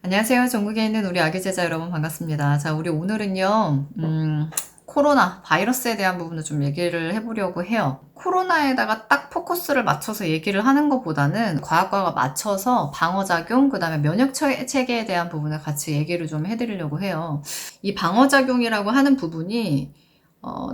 안녕하세요. 전국에 있는 우리 아기 제자 여러분 반갑습니다. 자, 우리 오늘은요, 코로나 바이러스에 대한 부분을 좀 얘기를 해보려고 해요. 코로나에다가 딱 포커스를 맞춰서 얘기를 하는 것보다는 과학과가 맞춰서 방어작용, 그 다음에 면역체계에 대한 부분을 같이 얘기를 좀 해드리려고 해요. 이 방어작용이라고 하는 부분이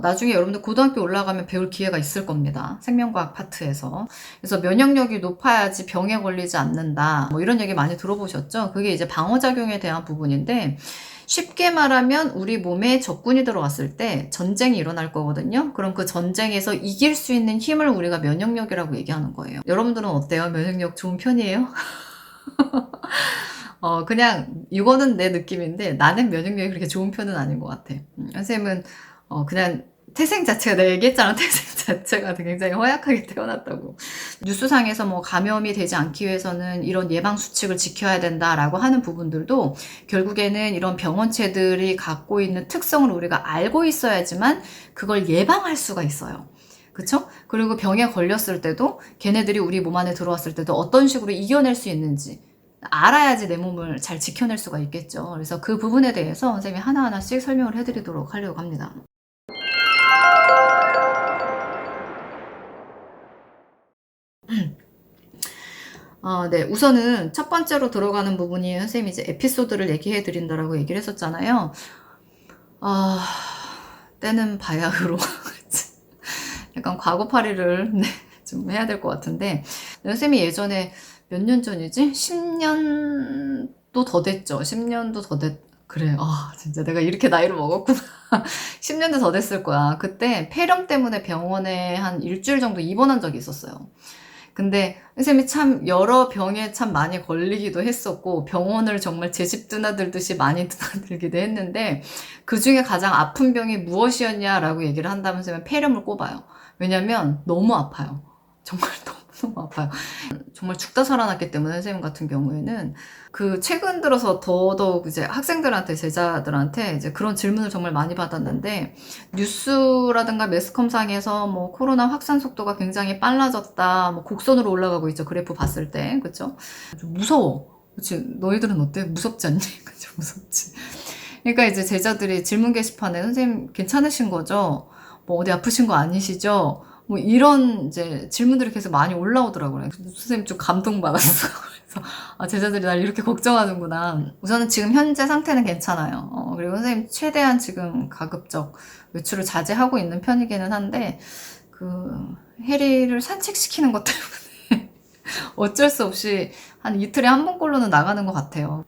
나중에 여러분들 고등학교 올라가면 배울 기회가 있을 겁니다. 생명과학 파트에서. 그래서 면역력이 높아야지 병에 걸리지 않는다. 뭐 이런 얘기 많이 들어보셨죠? 그게 이제 방어작용에 대한 부분인데, 쉽게 말하면 우리 몸에 적군이 들어왔을 때 전쟁이 일어날 거거든요. 그럼 그 전쟁에서 이길 수 있는 힘을 우리가 면역력이라고 얘기하는 거예요. 여러분들은 어때요? 면역력 좋은 편이에요? 그냥 이거는 내 느낌인데 나는 면역력이 그렇게 좋은 편은 아닌 것 같아. 선생님은 그냥 태생 자체가 내가 얘기했잖아. 태생 자체가 굉장히 허약하게 태어났다고. 뉴스상에서 뭐 감염이 되지 않기 위해서는 이런 예방 수칙을 지켜야 된다라고 하는 부분들도 결국에는 이런 병원체들이 갖고 있는 특성을 우리가 알고 있어야지만 그걸 예방할 수가 있어요. 그쵸? 그리고 병에 걸렸을 때도 걔네들이 우리 몸 안에 들어왔을 때도 어떤 식으로 이겨낼 수 있는지 알아야지 내 몸을 잘 지켜낼 수가 있겠죠. 그래서 그 부분에 대해서 선생님이 하나하나씩 설명을 해드리도록 하려고 합니다. 네. 우선은 첫 번째로 들어가는 부분이 선생님이 이제 에피소드를 얘기해 드린다라고 얘기를 했었잖아요. 아, 때는 바야흐로 약간 과거파리를 네, 좀 해야 될 것 같은데 선생님이 예전에 몇 년 전이지? 10년도 더 됐죠. 10년도 더 됐. 그래. 진짜 내가 이렇게 나이를 먹었구나. 10년도 더 됐을 거야. 그때 폐렴 때문에 병원에 한 일주일 정도 입원한 적이 있었어요. 근데 선생님이 참 여러 병에 참 많이 걸리기도 했었고 병원을 정말 제 집 드나들듯이 많이 드나들기도 했는데 그중에 가장 아픈 병이 무엇이었냐라고 얘기를 한다면 선생님은 폐렴을 꼽아요. 왜냐면 너무 아파요. 정말 너무너무 아파요. 정말 죽다 살아났기 때문에 선생님 같은 경우에는 그 최근 들어서 더더욱 이제 학생들한테 제자들한테 이제 그런 질문을 정말 많이 받았는데 뉴스라든가 매스컴상에서 뭐 코로나 확산 속도가 굉장히 빨라졌다 뭐 곡선으로 올라가고 있죠. 그래프 봤을 때 그쵸? 좀 무서워. 그치? 너희들은 어때? 무섭지 않니? 그쵸? 무섭지. 그러니까 이제 제자들이 질문 게시판에 선생님 괜찮으신 거죠? 뭐 어디 아프신 거 아니시죠? 뭐 이런 이제 질문들이 계속 많이 올라오더라고요. 선생님 좀 감동받았어. 그래서 제자들이 날 이렇게 걱정하는구나. 우선은 지금 현재 상태는 괜찮아요. 그리고 선생님 최대한 지금 가급적 외출을 자제하고 있는 편이기는 한데 그 해리를 산책시키는 것 때문에 어쩔 수 없이 한 이틀에 한 번꼴로는 나가는 것 같아요.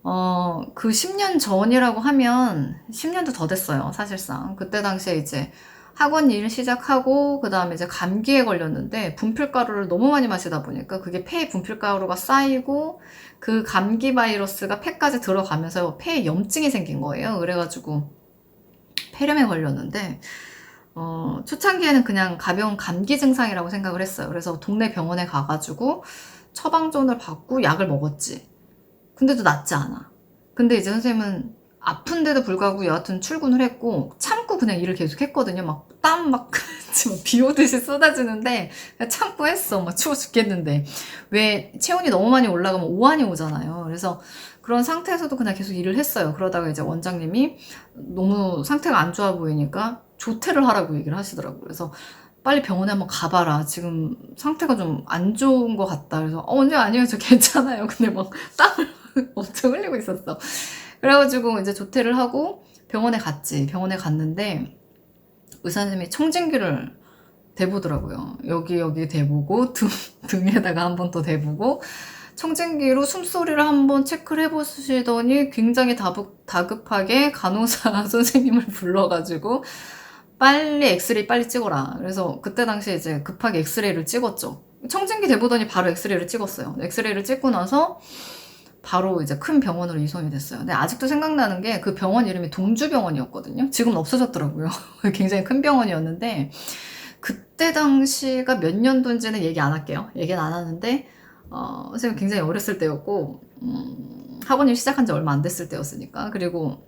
그 10년 전이라고 하면 10년도 더 됐어요, 사실상. 그때 당시에 이제 학원 일 시작하고 그다음에 이제 감기에 걸렸는데 분필가루를 너무 많이 마시다 보니까 그게 폐에 분필가루가 쌓이고 그 감기 바이러스가 폐까지 들어가면서 폐에 염증이 생긴 거예요. 그래가지고 폐렴에 걸렸는데 초창기에는 그냥 가벼운 감기 증상이라고 생각을 했어요. 그래서 동네 병원에 가가지고 처방전을 받고 약을 먹었지. 근데도 낫지 않아. 근데 이제 선생님은 아픈데도 불구하고 여하튼 출근을 했고 참고 그냥 일을 계속 했거든요. 막 땀 막 비 오듯이 쏟아지는데 그냥 참고 했어. 막 추워 죽겠는데. 왜 체온이 너무 많이 올라가면 오한이 오잖아요. 그래서 그런 상태에서도 그냥 계속 일을 했어요. 그러다가 이제 원장님이 너무 상태가 안 좋아 보이니까 조퇴를 하라고 얘기를 하시더라고요. 그래서 빨리 병원에 한번 가봐라. 지금 상태가 좀 안 좋은 것 같다. 그래서 원장 아니에요. 저 괜찮아요. 근데 막 땀을 엄청 흘리고 있었어. 그래가지고 이제 조퇴를 하고 병원에 갔지. 병원에 갔는데 의사 선생님이 청진기를 대보더라고요. 여기 대보고 등에다가 한 번 더 대보고 청진기로 숨소리를 한번 체크를 해보시더니 굉장히 다급하게 간호사 선생님을 불러가지고 빨리 엑스레이 빨리 찍어라. 그래서 그때 당시에 이제 급하게 엑스레이를 찍었죠. 청진기 대보더니 바로 엑스레이를 찍었어요. 엑스레이를 찍고 나서 바로 이제 큰 병원으로 이송이 됐어요. 근데 아직도 생각나는 게 그 병원 이름이 동주병원이었거든요. 지금은 없어졌더라고요. 굉장히 큰 병원이었는데 그때 당시가 몇 년도인지는 얘기 안 할게요. 얘기는 안 하는데 선생님 굉장히 어렸을 때였고 학원일 시작한 지 얼마 안 됐을 때였으니까. 그리고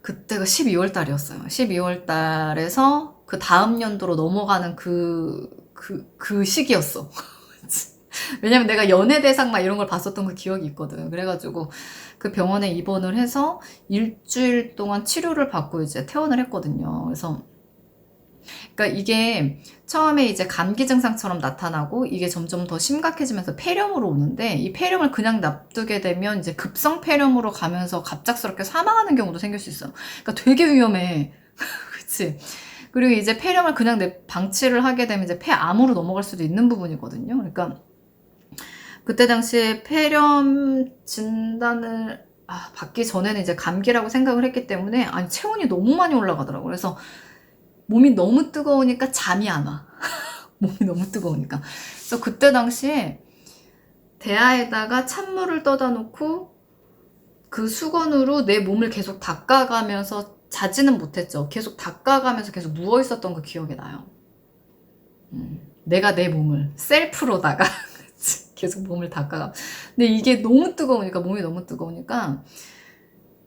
그때가 12월 달이었어요. 12월 달에서 그 다음 연도로 넘어가는 그 시기였어. 왜냐면 내가 연예대상 막 이런 걸 봤었던 그 기억이 있거든. 그래가지고 그 병원에 입원을 해서 일주일 동안 치료를 받고 이제 퇴원을 했거든요. 그래서 그러니까 이게 처음에 이제 감기 증상처럼 나타나고 이게 점점 더 심각해지면서 폐렴으로 오는데, 이 폐렴을 그냥 놔두게 되면 이제 급성 폐렴으로 가면서 갑작스럽게 사망하는 경우도 생길 수 있어요. 그러니까 되게 위험해. 그치? 그리고 이제 폐렴을 그냥 방치를 하게 되면 이제 폐암으로 넘어갈 수도 있는 부분이거든요. 그러니까 그때 당시에 폐렴 진단을 받기 전에는 이제 감기라고 생각을 했기 때문에, 아니 체온이 너무 많이 올라가더라고요. 그래서 몸이 너무 뜨거우니까 잠이 안 와. 몸이 너무 뜨거우니까. 그래서 그때 당시에 대야에다가 찬물을 떠다 놓고 그 수건으로 내 몸을 계속 닦아가면서 자지는 못했죠. 계속 닦아가면서 계속 누워 있었던 그 기억이 나요. 내가 내 몸을 셀프로다가 계속 몸을 닦아가. 근데 이게 너무 뜨거우니까, 몸이 너무 뜨거우니까.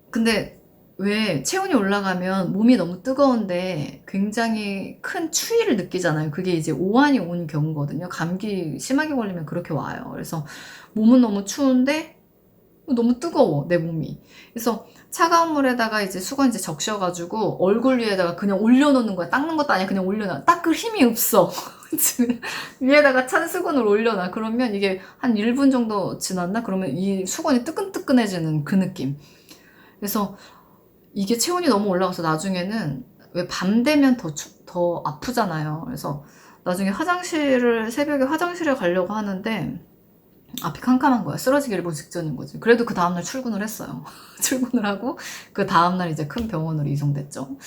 근데 왜 체온이 올라가면 몸이 너무 뜨거운데 굉장히 큰 추위를 느끼잖아요. 그게 이제 오한이 온 경우거든요. 감기 심하게 걸리면 그렇게 와요. 그래서 몸은 너무 추운데 너무 뜨거워, 내 몸이. 그래서 차가운 물에다가 이제 수건 이제 적셔가지고 얼굴 위에다가 그냥 올려놓는 거야. 닦는 것도 아니야. 그냥 올려놔. 닦을 힘이 없어. 위에다가 찬 수건을 올려놔. 그러면 이게 한 1분 정도 지났나? 그러면 이 수건이 뜨끈뜨끈해지는 그 느낌. 그래서 이게 체온이 너무 올라가서 나중에는, 왜 밤 되면 더 아프잖아요. 그래서 나중에 새벽에 화장실에 가려고 하는데 앞이 캄캄한 거야. 쓰러지기 일보 직전인 거지. 그래도 그 다음날 출근을 했어요. 출근을 하고 그 다음날 이제 큰 병원으로 이송됐죠.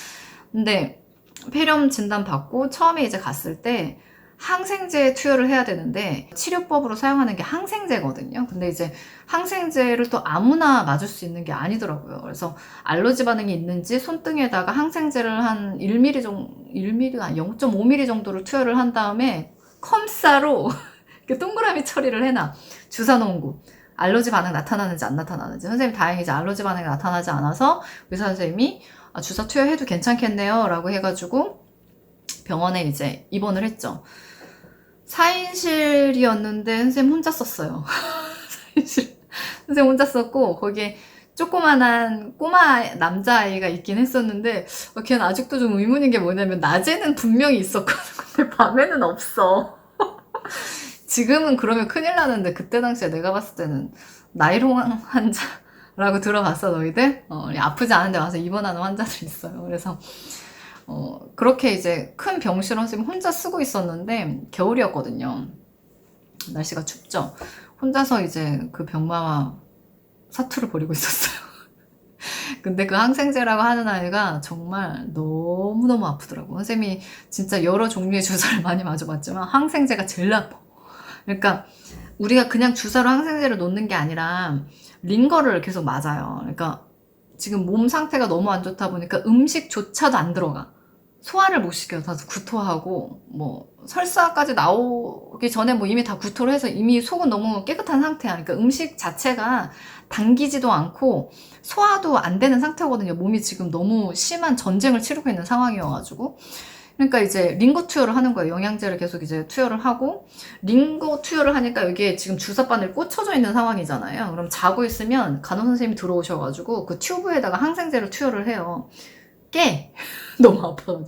근데 폐렴 진단 받고 처음에 이제 갔을 때 항생제 투여를 해야 되는데, 치료법으로 사용하는 게 항생제거든요. 근데 이제 항생제를 또 아무나 맞을 수 있는 게 아니더라고요. 그래서 알러지 반응이 있는지 손등에다가 항생제를 한 1mm 정도, 1mm가 0.5mm 정도를 투여를 한 다음에 컴싸로 이렇게 동그라미 처리를 해놔. 주사 놓은 곳. 알러지 반응 나타나는지 안 나타나는지. 선생님 다행히 이제 알러지 반응이 나타나지 않아서 의사 선생님이 주사 투여해도 괜찮겠네요 라고 해가지고 병원에 이제 입원을 했죠. 4인실이었는데 선생님 혼자 썼어요. 4인실. 선생님 혼자 썼고, 거기에 조그만한 꼬마 남자아이가 있긴 했었는데, 걔는 아직도 좀 의문인 게 뭐냐면 낮에는 분명히 있었거든. 근데 밤에는 없어. 지금은 그러면 큰일 나는데 그때 당시에 내가 봤을 때는 나이롱 환자라고 들어봤어 너희들? 아프지 않은데 와서 입원하는 환자들 있어요. 그래서 그렇게 이제 큰 병실을 선생님 혼자 쓰고 있었는데, 겨울이었거든요. 날씨가 춥죠. 혼자서 이제 그 병마와 사투를 벌이고 있었어요. 근데 그 항생제라고 하는 아이가 정말 너무너무 아프더라고. 선생님이 진짜 여러 종류의 주사를 많이 맞아봤지만 항생제가 제일 아파. 그러니까 우리가 그냥 주사로 항생제를 놓는 게 아니라 링거를 계속 맞아요. 그러니까 지금 몸 상태가 너무 안 좋다 보니까 음식조차도 안 들어가. 소화를 못 시켜요. 다 구토하고, 뭐 설사까지 나오기 전에 뭐 이미 다 구토를 해서 이미 속은 너무 깨끗한 상태야. 그러니까 음식 자체가 당기지도 않고 소화도 안 되는 상태거든요. 몸이 지금 너무 심한 전쟁을 치르고 있는 상황이어가지고. 그러니까 이제 링거 투여를 하는 거예요. 영양제를 계속 이제 투여를 하고, 링거 투여를 하니까 여기에 지금 주사바늘이 꽂혀져 있는 상황이잖아요. 그럼 자고 있으면 간호 선생님이 들어오셔가지고 그 튜브에다가 항생제를 투여를 해요. 깨! 너무 아파.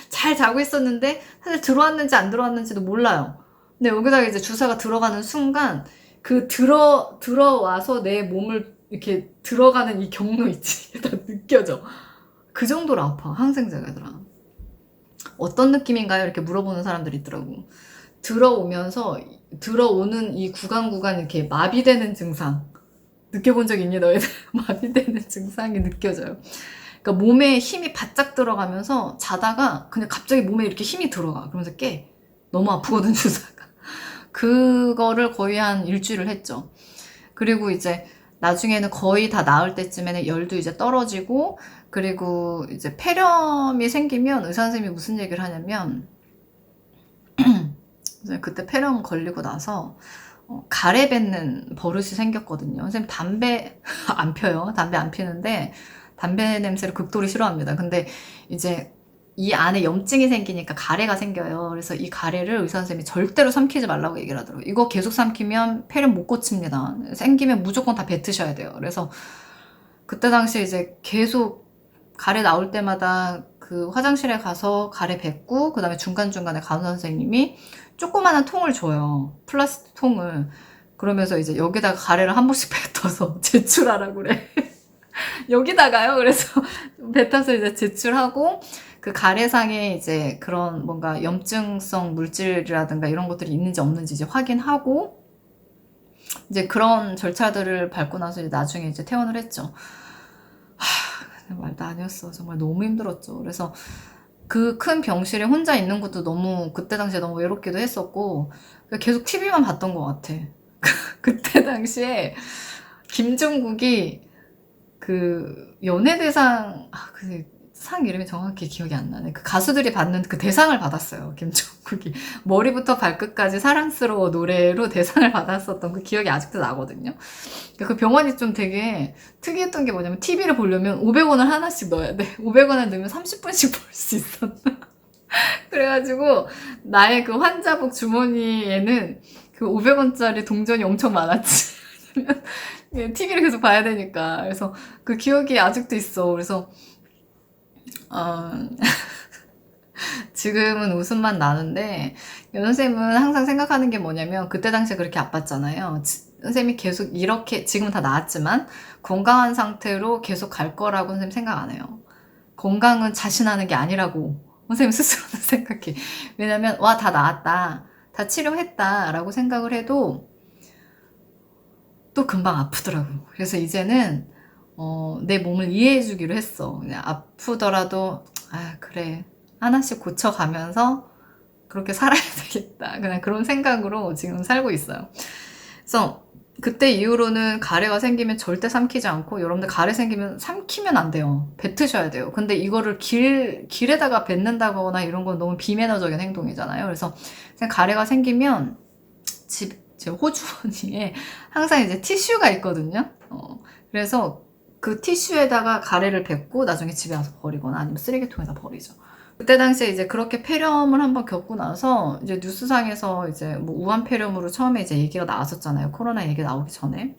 잘 자고 있었는데 사실 들어왔는지 안 들어왔는지도 몰라요. 근데 여기다가 이제 주사가 들어가는 순간 그 들어와서 내 몸을 이렇게 들어가는 이 경로 있지. 이게 다 느껴져. 그 정도로 아파, 항생제가. 얘들아, 어떤 느낌인가요? 이렇게 물어보는 사람들이 있더라고. 들어오는 이 구간 이렇게 마비되는 증상 느껴본 적 있니 너희들? 마비되는 증상이 느껴져요. 그러니까 몸에 힘이 바짝 들어가면서 자다가 그냥 갑자기 몸에 이렇게 힘이 들어가. 그러면서 깨. 너무 아프거든, 주사가. 그거를 거의 한 일주일을 했죠. 그리고 이제 나중에는 거의 다 나을 때쯤에는 열도 이제 떨어지고, 그리고 이제 폐렴이 생기면 의사 선생님이 무슨 얘기를 하냐면, 그때 폐렴 걸리고 나서 가래 뱉는 버릇이 생겼거든요. 선생님 담배 안 펴요. 담배 안 피는데 담배 냄새를 극도로 싫어합니다. 근데 이제 이 안에 염증이 생기니까 가래가 생겨요. 그래서 이 가래를 의사 선생님이 절대로 삼키지 말라고 얘기를 하더라고요. 이거 계속 삼키면 폐렴 못 고칩니다. 생기면 무조건 다 뱉으셔야 돼요. 그래서 그때 당시에 이제 계속 가래 나올 때마다 그 화장실에 가서 가래 뱉고, 그 다음에 중간중간에 간호사 선생님이 조그마한 통을 줘요. 플라스틱 통을. 그러면서 이제 여기다가 가래를 한 번씩 뱉어서 제출하라고 그래. 여기다가요. 그래서 뱉어서 이제 제출하고, 그 가래상에 이제 그런 뭔가 염증성 물질이라든가 이런 것들이 있는지 없는지 이제 확인하고, 이제 그런 절차들을 밟고 나서 이제 나중에 이제 퇴원을 했죠. 말도 아니었어. 정말 너무 힘들었죠. 그래서 그 큰 병실에 혼자 있는 것도 너무, 그때 당시에 너무 외롭기도 했었고, 계속 TV만 봤던 것 같아. 그때 당시에 김종국이 그 연예대상, 그 상 이름이 정확히 기억이 안 나네. 그 가수들이 받는 그 대상을 받았어요. 김종국이. 머리부터 발끝까지 사랑스러워 노래로 대상을 받았었던 그 기억이 아직도 나거든요. 그 병원이 좀 되게 특이했던 게 뭐냐면, TV를 보려면 500원을 하나씩 넣어야 돼. 500원을 넣으면 30분씩 볼 수 있었나. 그래가지고 나의 그 환자복 주머니에는 그 500원짜리 동전이 엄청 많았지. TV를 계속 봐야 되니까. 그래서 그 기억이 아직도 있어. 그래서 지금은 웃음만 나는데, 연쌤은 항상 생각하는 게 뭐냐면, 그때 당시에 그렇게 아팠잖아요. 선생님이 계속 이렇게, 지금은 다 나았지만 건강한 상태로 계속 갈 거라고 선생님 생각 안 해요. 건강은 자신하는 게 아니라고 선생님 스스로는 생각해. 왜냐면 와, 다 나았다, 다 치료했다 라고 생각을 해도 또 금방 아프더라고요. 그래서 이제는 내 몸을 이해해 주기로 했어. 그냥 아프더라도 그래, 하나씩 고쳐가면서 그렇게 살아야 되겠다, 그냥 그런 생각으로 지금 살고 있어요. 그래서 그때 이후로는 가래가 생기면 절대 삼키지 않고, 여러분들 가래 생기면 삼키면 안 돼요. 뱉으셔야 돼요. 근데 이거를 길에다가 뱉는다거나 이런 건 너무 비매너적인 행동이잖아요. 그래서 가래가 생기면 제 호주머니에 항상 이제 티슈가 있거든요. 그래서 그 티슈에다가 가래를 뱉고 나중에 집에 와서 버리거나 아니면 쓰레기통에다 버리죠. 그때 당시에 이제 그렇게 폐렴을 한번 겪고 나서 이제 뉴스상에서 이제 뭐 우한 폐렴으로 처음에 이제 얘기가 나왔었잖아요. 코로나 얘기 나오기 전에.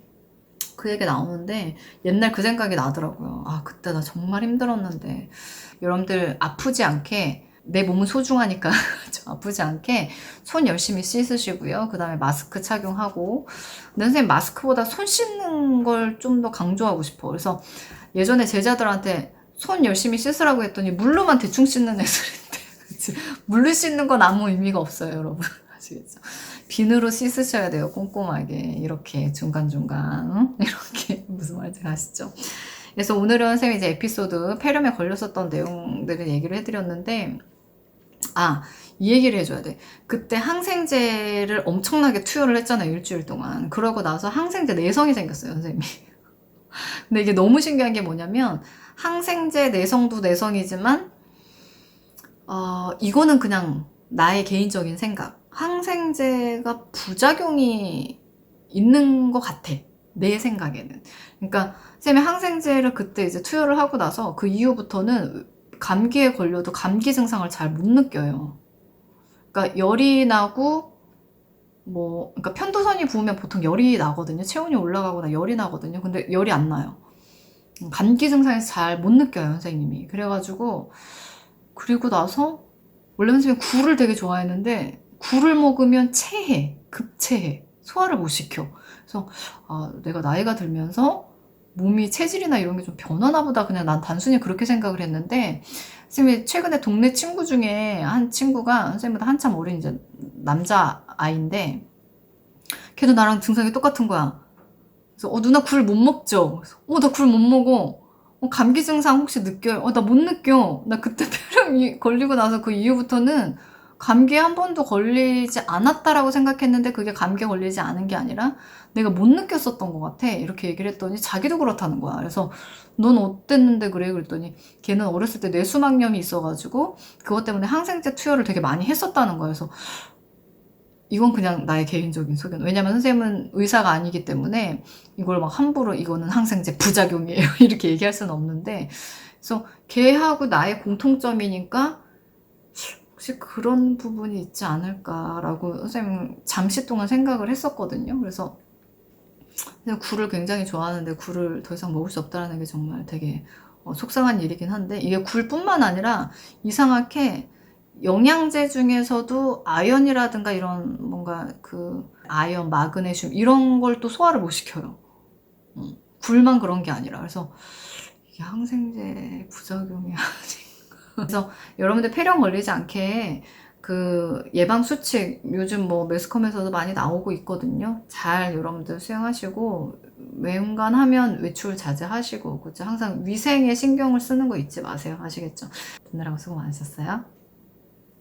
그 얘기 나오는데 옛날 그 생각이 나더라고요. 그때 나 정말 힘들었는데. 여러분들 아프지 않게, 내 몸은 소중하니까 아프지 않게 손 열심히 씻으시고요. 그 다음에 마스크 착용하고. 근데 선생님 마스크보다 손 씻는 걸 좀 더 강조하고 싶어. 그래서 예전에 제자들한테 손 열심히 씻으라고 했더니 물로만 대충 씻는 애들인데, 그치? 물로 씻는 건 아무 의미가 없어요, 여러분. 아시겠죠? 비누로 씻으셔야 돼요, 꼼꼼하게. 이렇게 중간중간. 응? 이렇게. 무슨 말인지 아시죠? 그래서 오늘은 선생님이 이제 에피소드, 폐렴에 걸렸었던 내용들을 얘기를 해드렸는데, 이 얘기를 해줘야 돼. 그때 항생제를 엄청나게 투여를 했잖아요, 일주일 동안. 그러고 나서 항생제 내성이 생겼어요, 선생님이. 근데 이게 너무 신기한 게 뭐냐면, 항생제 내성도 내성이지만 이거는 그냥 나의 개인적인 생각. 항생제가 부작용이 있는 것 같아, 내 생각에는. 그러니까 쌤이 항생제를 그때 이제 투여를 하고 나서 그 이후부터는 감기에 걸려도 감기 증상을 잘 못 느껴요. 그러니까 열이 나고 그러니까 편도선이 부으면 보통 열이 나거든요. 체온이 올라가거나 열이 나거든요. 근데 열이 안 나요. 감기 증상에서 잘 못 느껴요, 선생님이. 그래가지고, 그리고 나서 원래 선생님이 굴을 되게 좋아했는데, 굴을 먹으면 체해, 급체해, 소화를 못 시켜. 그래서 내가 나이가 들면서 몸이 체질이나 이런 게 좀 변하나 보다, 그냥 난 단순히 그렇게 생각을 했는데, 선생님이 최근에 동네 친구 중에 한 친구가 선생님보다 한참 어린 이제 남자 아이인데, 걔도 나랑 증상이 똑같은 거야. 그래서 누나 굴 못 먹죠? 나 굴 못 먹어. 감기 증상 혹시 느껴요? 나 못 느껴. 나 그때 폐렴이 걸리고 나서 그 이후부터는 감기에 한 번도 걸리지 않았다라고 생각했는데, 그게 감기에 걸리지 않은 게 아니라 내가 못 느꼈었던 것 같아. 이렇게 얘기를 했더니 자기도 그렇다는 거야. 그래서 넌 어땠는데 그래? 그랬더니 걔는 어렸을 때 뇌수막염이 있어가지고 그것 때문에 항생제 투여를 되게 많이 했었다는 거야. 그래서 이건 그냥 나의 개인적인 소견. 왜냐면 선생님은 의사가 아니기 때문에 이걸 막 함부로 이거는 항생제 부작용이에요 이렇게 얘기할 수는 없는데, 그래서 걔하고 나의 공통점이니까 혹시 그런 부분이 있지 않을까라고 선생님 잠시 동안 생각을 했었거든요. 그래서 그냥 굴을 굉장히 좋아하는데 굴을 더 이상 먹을 수 없다는 게 정말 되게 속상한 일이긴 한데, 이게 굴뿐만 아니라 이상하게 영양제 중에서도 아연이라든가 이런 뭔가 그 아연, 마그네슘 이런 걸 또 소화를 못 시켜요. 굴만 그런 게 아니라. 그래서 이게 항생제 부작용이 아닌가. 그래서 여러분들 폐렴 걸리지 않게 그 예방 수칙 요즘 뭐 매스컴에서도 많이 나오고 있거든요. 잘 여러분들 수행하시고, 외음간하면 외출 자제하시고, 그죠? 항상 위생에 신경을 쓰는 거 잊지 마세요. 아시겠죠? 듣느라고 수고 많으셨어요.